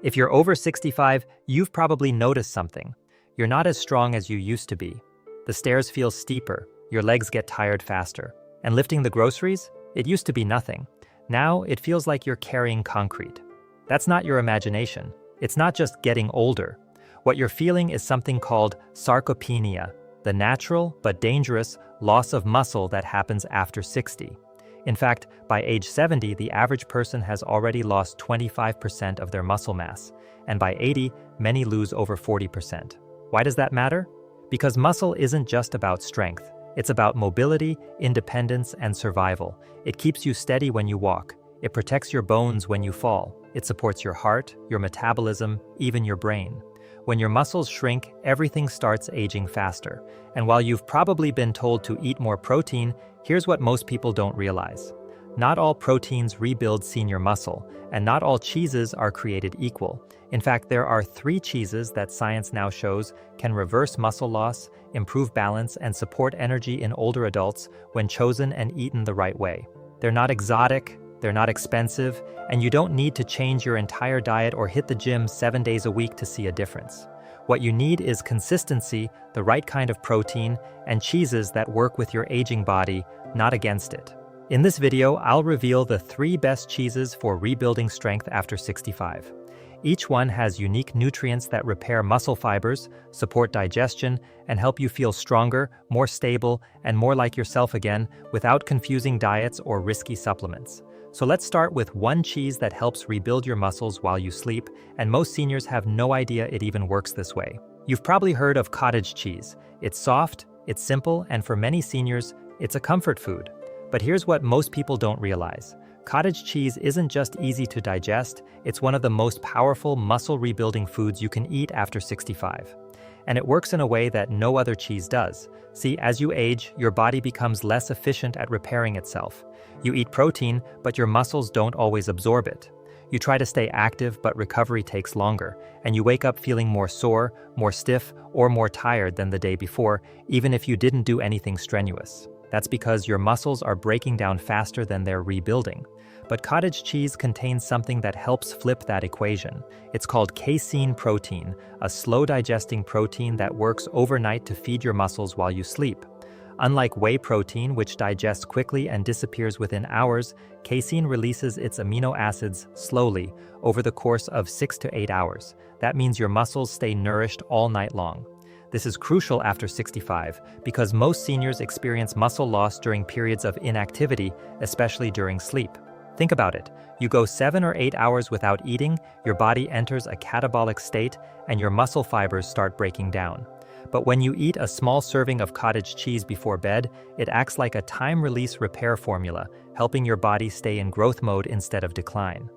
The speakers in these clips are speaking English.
If you're over 65, you've probably noticed something. You're not as strong as you used to be. The stairs feel steeper, your legs get tired faster. And lifting the groceries? It used to be nothing. Now it feels like you're carrying concrete. That's not your imagination. It's not just getting older. What you're feeling is something called sarcopenia, the natural but dangerous loss of muscle that happens after 60. In fact, by age 70, the average person has already lost 25% of their muscle mass, and by 80, many lose over 40%. Why does that matter? Because muscle isn't just about strength. It's about mobility, independence, and survival. It keeps you steady when you walk. It protects your bones when you fall. It supports your heart, your metabolism, even your brain. When your muscles shrink, everything starts aging faster. And while you've probably been told to eat more protein, here's what most people don't realize. Not all proteins rebuild senior muscle, and not all cheeses are created equal. In fact, there are 3 cheeses that science now shows can reverse muscle loss, improve balance, and support energy in older adults when chosen and eaten the right way. They're not exotic, they're not expensive, and you don't need to change your entire diet or hit the gym 7 days a week to see a difference. What you need is consistency, the right kind of protein, and cheeses that work with your aging body, not against it. In this video, I'll reveal the 3 best cheeses for rebuilding strength after 65. Each one has unique nutrients that repair muscle fibers, support digestion, and help you feel stronger, more stable, and more like yourself again without confusing diets or risky supplements. So let's start with one cheese that helps rebuild your muscles while you sleep, and most seniors have no idea it even works this way. You've probably heard of cottage cheese. It's soft, it's simple, and for many seniors, it's a comfort food. But here's what most people don't realize. Cottage cheese isn't just easy to digest, it's one of the most powerful muscle-rebuilding foods you can eat after 65. And it works in a way that no other cheese does. See, as you age, your body becomes less efficient at repairing itself. You eat protein, but your muscles don't always absorb it. You try to stay active, but recovery takes longer, and you wake up feeling more sore, more stiff, or more tired than the day before, even if you didn't do anything strenuous. That's because your muscles are breaking down faster than they're rebuilding. But cottage cheese contains something that helps flip that equation. It's called casein protein, a slow-digesting protein that works overnight to feed your muscles while you sleep. Unlike whey protein, which digests quickly and disappears within hours, casein releases its amino acids slowly over the course of 6 to 8 hours. That means your muscles stay nourished all night long. This is crucial after 65 because most seniors experience muscle loss during periods of inactivity, especially during sleep. Think about it. You go 7 or 8 hours without eating, your body enters a catabolic state, and your muscle fibers start breaking down. But when you eat a small serving of cottage cheese before bed, it acts like a time-release repair formula, helping your body stay in growth mode instead of decline.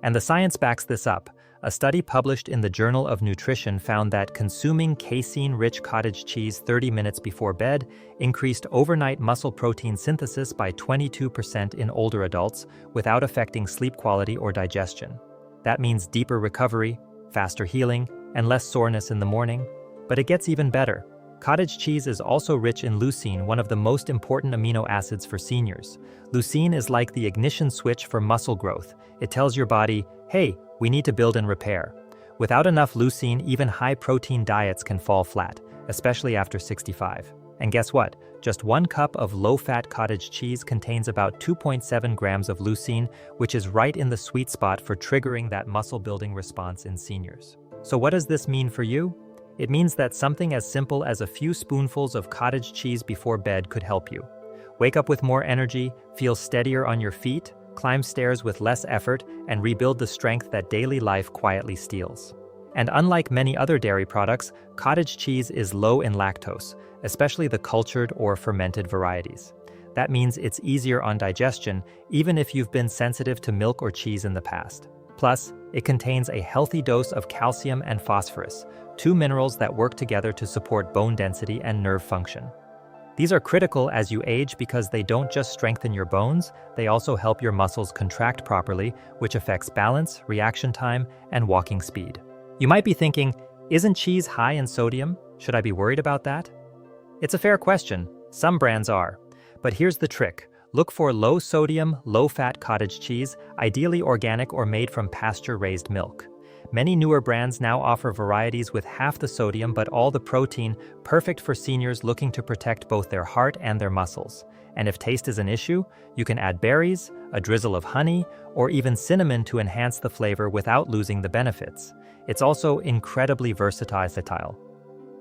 And the science backs this up. A study published in the Journal of Nutrition found that consuming casein-rich cottage cheese 30 minutes before bed increased overnight muscle protein synthesis by 22% in older adults without affecting sleep quality or digestion. That means deeper recovery, faster healing, and less soreness in the morning. But it gets even better. Cottage cheese is also rich in leucine, one of the most important amino acids for seniors. Leucine is like the ignition switch for muscle growth. It tells your body, hey, we need to build and repair. Without enough leucine, even high-protein diets can fall flat, especially after 65. And guess what? Just 1 cup of low-fat cottage cheese contains about 2.7 grams of leucine, which is right in the sweet spot for triggering that muscle-building response in seniors. So what does this mean for you? It means that something as simple as a few spoonfuls of cottage cheese before bed could help you. Wake up with more energy, feel steadier on your feet, climb stairs with less effort, and rebuild the strength that daily life quietly steals. And unlike many other dairy products, cottage cheese is low in lactose, especially the cultured or fermented varieties. That means it's easier on digestion, even if you've been sensitive to milk or cheese in the past. Plus, it contains a healthy dose of calcium and phosphorus, 2 minerals that work together to support bone density and nerve function. These are critical as you age because they don't just strengthen your bones, they also help your muscles contract properly, which affects balance, reaction time, and walking speed. You might be thinking, isn't cheese high in sodium? Should I be worried about that? It's a fair question. Some brands are. But here's the trick. Look for low-sodium, low-fat cottage cheese, ideally organic or made from pasture-raised milk. Many newer brands now offer varieties with half the sodium but all the protein, perfect for seniors looking to protect both their heart and their muscles. And if taste is an issue, you can add berries, a drizzle of honey, or even cinnamon to enhance the flavor without losing the benefits. It's also incredibly versatile.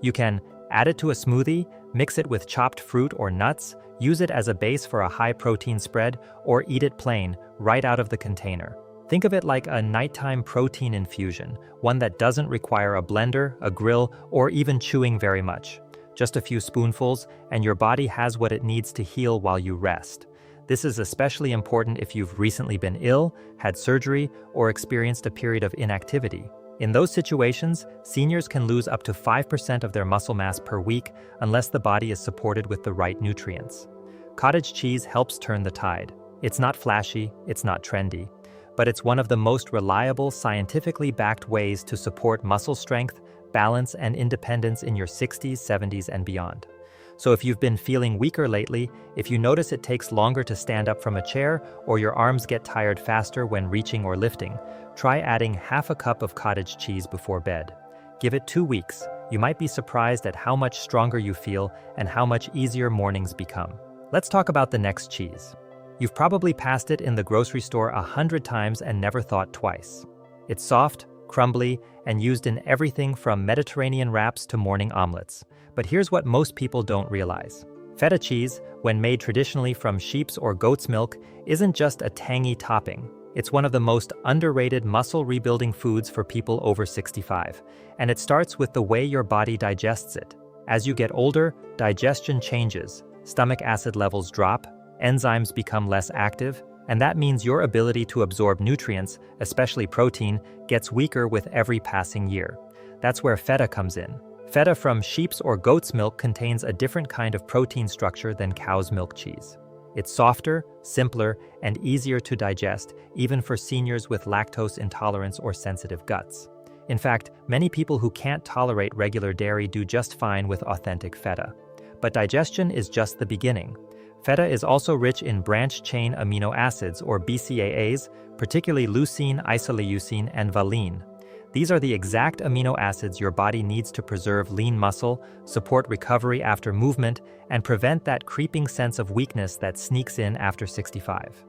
You can add it to a smoothie, mix it with chopped fruit or nuts, use it as a base for a high-protein spread, or eat it plain, right out of the container. Think of it like a nighttime protein infusion, one that doesn't require a blender, a grill, or even chewing very much. Just a few spoonfuls, and your body has what it needs to heal while you rest. This is especially important if you've recently been ill, had surgery, or experienced a period of inactivity. In those situations, seniors can lose up to 5% of their muscle mass per week unless the body is supported with the right nutrients. Cottage cheese helps turn the tide. It's not flashy, it's not trendy, but it's one of the most reliable, scientifically backed ways to support muscle strength, balance, and independence in your 60s, 70s, and beyond. So if you've been feeling weaker lately, if you notice it takes longer to stand up from a chair, or your arms get tired faster when reaching or lifting, try adding half a cup of cottage cheese before bed. Give it 2 weeks. You might be surprised at how much stronger you feel and how much easier mornings become. Let's talk about the next cheese. You've probably passed it in the grocery store 100 times and never thought twice. It's soft, crumbly, and used in everything from Mediterranean wraps to morning omelets. But here's what most people don't realize. Feta cheese, when made traditionally from sheep's or goat's milk, isn't just a tangy topping. It's one of the most underrated muscle-rebuilding foods for people over 65, and it starts with the way your body digests it. As you get older, digestion changes, stomach acid levels drop, enzymes become less active, and that means your ability to absorb nutrients, especially protein, gets weaker with every passing year. That's where feta comes in. Feta from sheep's or goat's milk contains a different kind of protein structure than cow's milk cheese. It's softer, simpler, and easier to digest, even for seniors with lactose intolerance or sensitive guts. In fact, many people who can't tolerate regular dairy do just fine with authentic feta. But digestion is just the beginning. Feta is also rich in branched-chain amino acids, or BCAAs, particularly leucine, isoleucine, and valine. These are the exact amino acids your body needs to preserve lean muscle, support recovery after movement, and prevent that creeping sense of weakness that sneaks in after 65.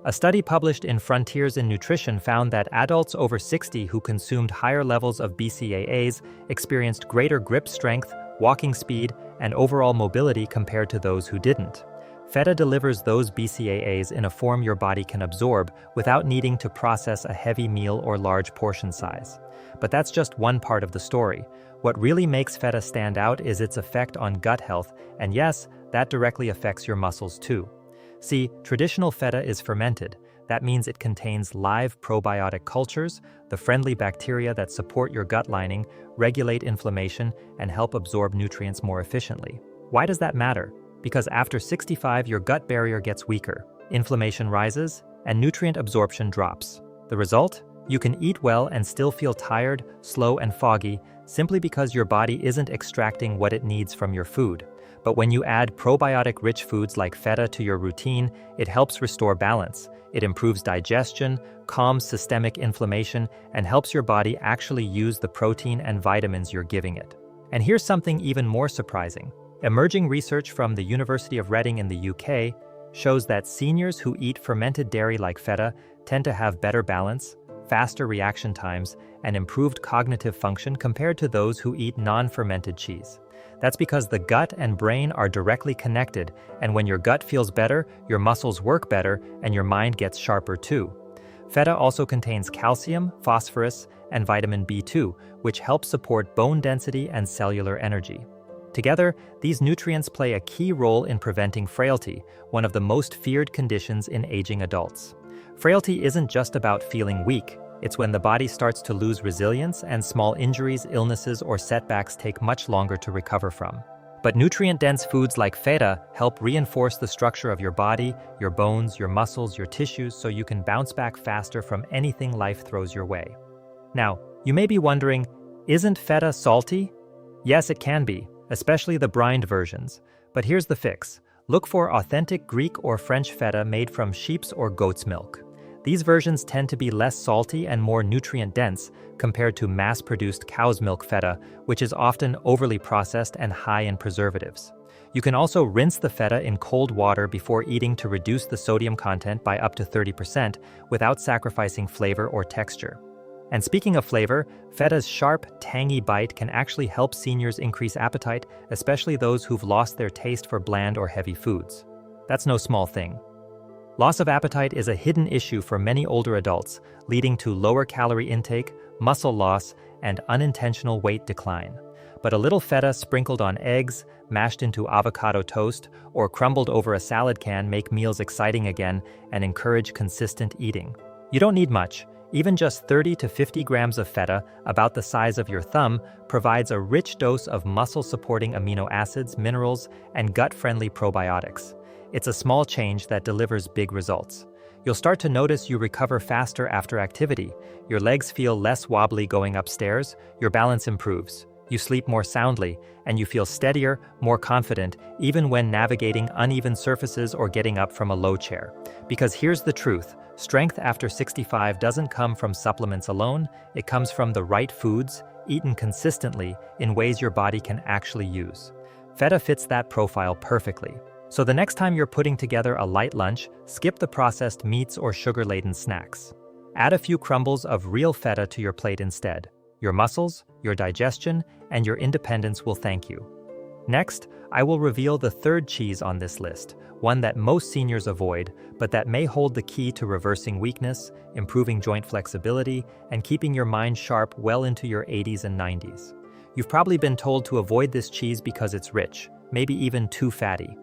A study published in Frontiers in Nutrition found that adults over 60 who consumed higher levels of BCAAs experienced greater grip strength, walking speed, and overall mobility compared to those who didn't. Feta delivers those BCAAs in a form your body can absorb without needing to process a heavy meal or large portion size. But that's just one part of the story. What really makes feta stand out is its effect on gut health, and yes, that directly affects your muscles too. See, traditional feta is fermented. That means it contains live probiotic cultures, the friendly bacteria that support your gut lining, regulate inflammation, and help absorb nutrients more efficiently. Why does that matter? Because after 65, your gut barrier gets weaker, inflammation rises, and nutrient absorption drops. The result? You can eat well and still feel tired, slow, and foggy simply because your body isn't extracting what it needs from your food. But when you add probiotic-rich foods like feta to your routine, it helps restore balance. It improves digestion, calms systemic inflammation, and helps your body actually use the protein and vitamins you're giving it. And here's something even more surprising. Emerging research from the University of Reading in the UK shows that seniors who eat fermented dairy like feta tend to have better balance, faster reaction times, and improved cognitive function compared to those who eat non-fermented cheese. That's because the gut and brain are directly connected, and when your gut feels better, your muscles work better, and your mind gets sharper too. Feta also contains calcium, phosphorus, and vitamin B2, which help support bone density and cellular energy. Together, these nutrients play a key role in preventing frailty, one of the most feared conditions in aging adults. Frailty isn't just about feeling weak. It's when the body starts to lose resilience and small injuries, illnesses, or setbacks take much longer to recover from. But nutrient-dense foods like feta help reinforce the structure of your body, your bones, your muscles, your tissues, so you can bounce back faster from anything life throws your way. Now, you may be wondering, isn't feta salty? Yes, it can be, especially the brined versions. But here's the fix. Look for authentic Greek or French feta made from sheep's or goat's milk. These versions tend to be less salty and more nutrient-dense compared to mass-produced cow's milk feta, which is often overly processed and high in preservatives. You can also rinse the feta in cold water before eating to reduce the sodium content by up to 30% without sacrificing flavor or texture. And speaking of flavor, feta's sharp, tangy bite can actually help seniors increase appetite, especially those who've lost their taste for bland or heavy foods. That's no small thing. Loss of appetite is a hidden issue for many older adults, leading to lower calorie intake, muscle loss, and unintentional weight decline. But a little feta sprinkled on eggs, mashed into avocado toast, or crumbled over a salad can make meals exciting again and encourage consistent eating. You don't need much. Even just 30 to 50 grams of feta, about the size of your thumb, provides a rich dose of muscle-supporting amino acids, minerals, and gut-friendly probiotics. It's a small change that delivers big results. You'll start to notice you recover faster after activity. Your legs feel less wobbly going upstairs, your balance improves. You sleep more soundly, and you feel steadier, more confident, even when navigating uneven surfaces or getting up from a low chair. Because here's the truth. Strength after 65 doesn't come from supplements alone, it comes from the right foods, eaten consistently in ways your body can actually use. Feta fits that profile perfectly. So the next time you're putting together a light lunch, skip the processed meats or sugar-laden snacks. Add a few crumbles of real feta to your plate instead. Your muscles, your digestion, and your independence will thank you. Next, I will reveal the third cheese on this list, one that most seniors avoid, but that may hold the key to reversing weakness, improving joint flexibility, and keeping your mind sharp well into your 80s and 90s. You've probably been told to avoid this cheese because it's rich, maybe even too fatty.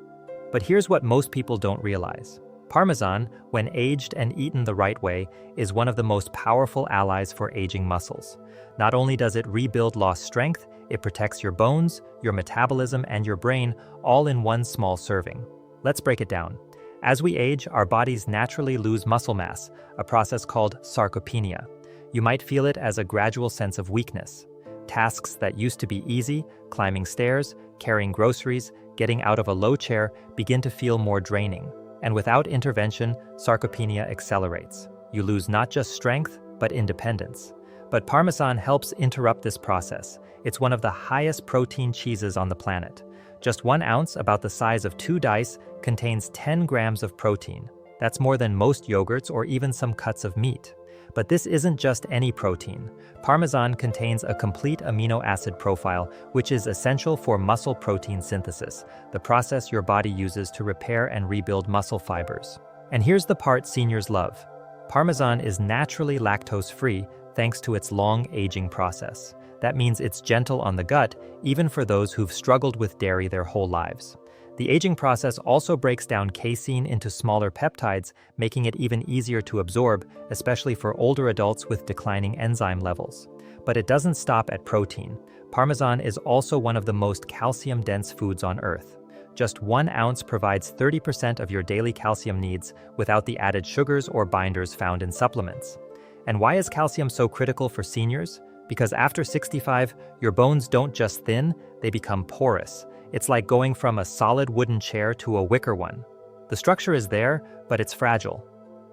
But here's what most people don't realize. Parmesan, when aged and eaten the right way, is one of the most powerful allies for aging muscles. Not only does it rebuild lost strength, it protects your bones, your metabolism, and your brain, all in one small serving. Let's break it down. As we age, our bodies naturally lose muscle mass, a process called sarcopenia. You might feel it as a gradual sense of weakness. Tasks that used to be easy, climbing stairs, carrying groceries, getting out of a low chair, begin to feel more draining. And without intervention, sarcopenia accelerates. You lose not just strength, but independence. But Parmesan helps interrupt this process. It's one of the highest protein cheeses on the planet. Just 1 ounce, about the size of 2 dice, contains 10 grams of protein. That's more than most yogurts or even some cuts of meat. But this isn't just any protein. Parmesan contains a complete amino acid profile, which is essential for muscle protein synthesis, the process your body uses to repair and rebuild muscle fibers. And here's the part seniors love. Parmesan is naturally lactose-free thanks to its long aging process. That means it's gentle on the gut, even for those who've struggled with dairy their whole lives. The aging process also breaks down casein into smaller peptides, making it even easier to absorb, especially for older adults with declining enzyme levels. But it doesn't stop at protein. Parmesan is also one of the most calcium-dense foods on Earth. Just 1 ounce provides 30% of your daily calcium needs without the added sugars or binders found in supplements. And why is calcium so critical for seniors? Because after 65, your bones don't just thin, they become porous. It's like going from a solid wooden chair to a wicker one. The structure is there, but it's fragile.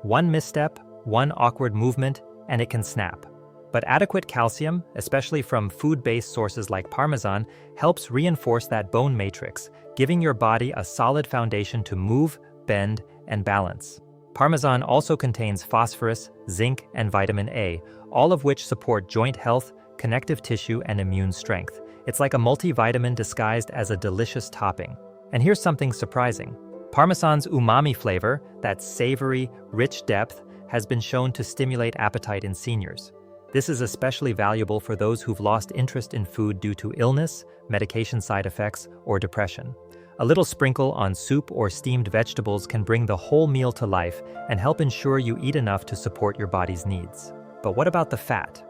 One misstep, one awkward movement, and it can snap. But adequate calcium, especially from food-based sources like Parmesan, helps reinforce that bone matrix, giving your body a solid foundation to move, bend, and balance. Parmesan also contains phosphorus, zinc, and vitamin A, all of which support joint health, connective tissue, and immune strength. It's like a multivitamin disguised as a delicious topping. And here's something surprising. Parmesan's umami flavor, that savory, rich depth, has been shown to stimulate appetite in seniors. This is especially valuable for those who've lost interest in food due to illness, medication side effects, or depression. A little sprinkle on soup or steamed vegetables can bring the whole meal to life and help ensure you eat enough to support your body's needs. But what about the fat?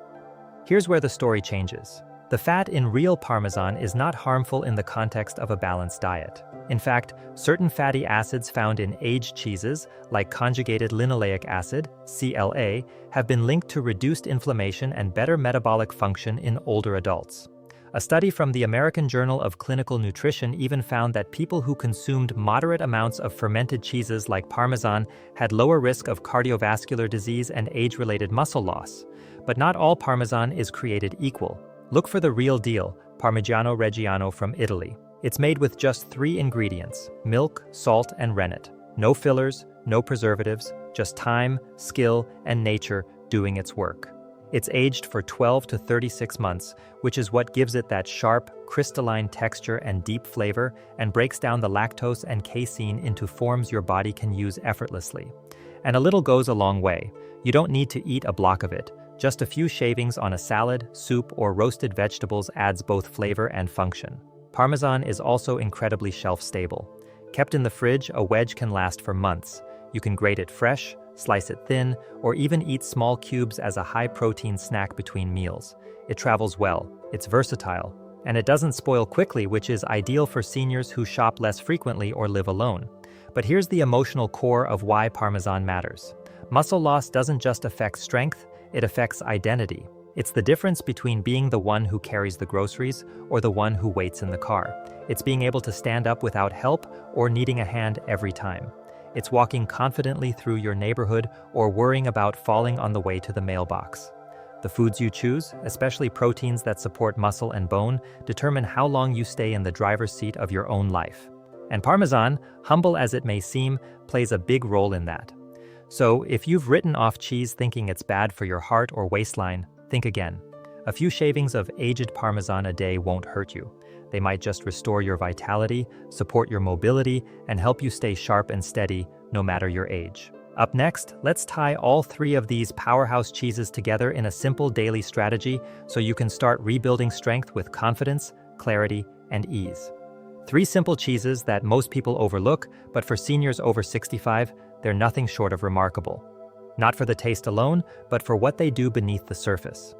Here's where the story changes. The fat in real Parmesan is not harmful in the context of a balanced diet. In fact, certain fatty acids found in aged cheeses, like conjugated linoleic acid, CLA, have been linked to reduced inflammation and better metabolic function in older adults. A study from the American Journal of Clinical Nutrition even found that people who consumed moderate amounts of fermented cheeses like Parmesan had lower risk of cardiovascular disease and age-related muscle loss. But not all Parmesan is created equal. Look for the real deal, Parmigiano Reggiano from Italy. It's made with just 3 ingredients: milk, salt, and rennet. No fillers, no preservatives, just time, skill, and nature doing its work. It's aged for 12 to 36 months, which is what gives it that sharp, crystalline texture and deep flavor, and breaks down the lactose and casein into forms your body can use effortlessly. And a little goes a long way. You don't need to eat a block of it. Just a few shavings on a salad, soup, or roasted vegetables adds both flavor and function. Parmesan is also incredibly shelf-stable. Kept in the fridge, a wedge can last for months. You can grate it fresh, slice it thin, or even eat small cubes as a high-protein snack between meals. It travels well, it's versatile, and it doesn't spoil quickly, which is ideal for seniors who shop less frequently or live alone. But here's the emotional core of why Parmesan matters. Muscle loss doesn't just affect strength, it affects identity. It's the difference between being the one who carries the groceries or the one who waits in the car. It's being able to stand up without help or needing a hand every time. It's walking confidently through your neighborhood or worrying about falling on the way to the mailbox. The foods you choose, especially proteins that support muscle and bone, determine how long you stay in the driver's seat of your own life. And Parmesan, humble as it may seem, plays a big role in that. So, if you've written off cheese thinking it's bad for your heart or waistline, think again. A few shavings of aged Parmesan a day won't hurt you. They might just restore your vitality, support your mobility, and help you stay sharp and steady, no matter your age. Up next, let's tie all 3 of these powerhouse cheeses together in a simple daily strategy so you can start rebuilding strength with confidence, clarity, and ease. 3 simple cheeses that most people overlook, but for seniors over 65, they're nothing short of remarkable. Not for the taste alone, but for what they do beneath the surface.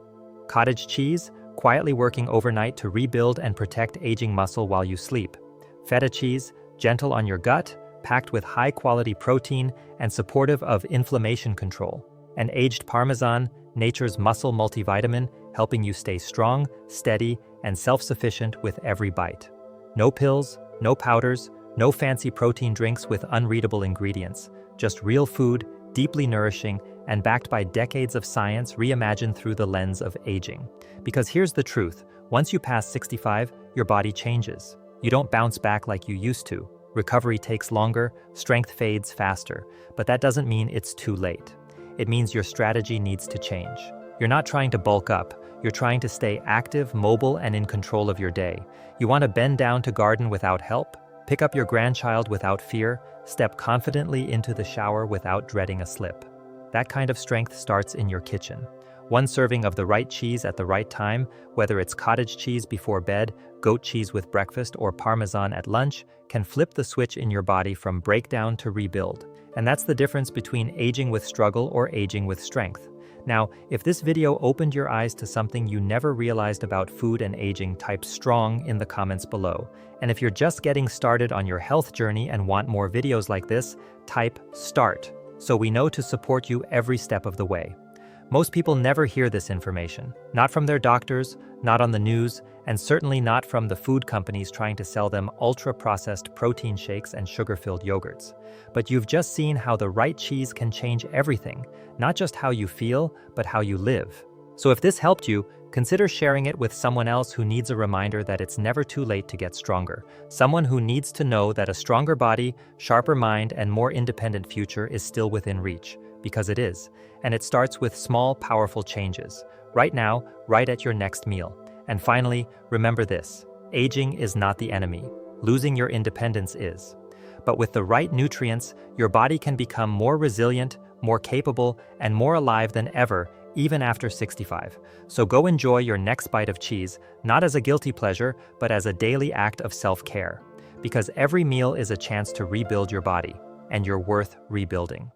Cottage cheese, quietly working overnight to rebuild and protect aging muscle while you sleep. Feta cheese, gentle on your gut, packed with high-quality protein and supportive of inflammation control. And aged Parmesan, nature's muscle multivitamin, helping you stay strong, steady, and self-sufficient with every bite. No pills, no powders, no fancy protein drinks with unreadable ingredients. Just real food, deeply nourishing, and backed by decades of science reimagined through the lens of aging. Because here's the truth, once you pass 65, your body changes. You don't bounce back like you used to. Recovery takes longer, strength fades faster, but that doesn't mean it's too late. It means your strategy needs to change. You're not trying to bulk up, you're trying to stay active, mobile, and in control of your day. You want to bend down to garden without help, pick up your grandchild without fear, step confidently into the shower without dreading a slip. That kind of strength starts in your kitchen. One serving of the right cheese at the right time, whether it's cottage cheese before bed, goat cheese with breakfast, or Parmesan at lunch, can flip the switch in your body from breakdown to rebuild. And that's the difference between aging with struggle or aging with strength. Now, if this video opened your eyes to something you never realized about food and aging, type strong in the comments below. And if you're just getting started on your health journey and want more videos like this, type start, so we know to support you every step of the way. Most people never hear this information, not from their doctors, not on the news, and certainly not from the food companies trying to sell them ultra-processed protein shakes and sugar-filled yogurts. But you've just seen how the right cheese can change everything, not just how you feel, but how you live. So if this helped you, consider sharing it with someone else who needs a reminder that it's never too late to get stronger. Someone who needs to know that a stronger body, sharper mind, and more independent future is still within reach, because it is. And it starts with small, powerful changes. Right now, right at your next meal. And finally, remember this: aging is not the enemy. Losing your independence is. But with the right nutrients, your body can become more resilient, more capable, and more alive than ever, even after 65. So go enjoy your next bite of cheese, not as a guilty pleasure, but as a daily act of self-care. Because every meal is a chance to rebuild your body, and you're worth rebuilding.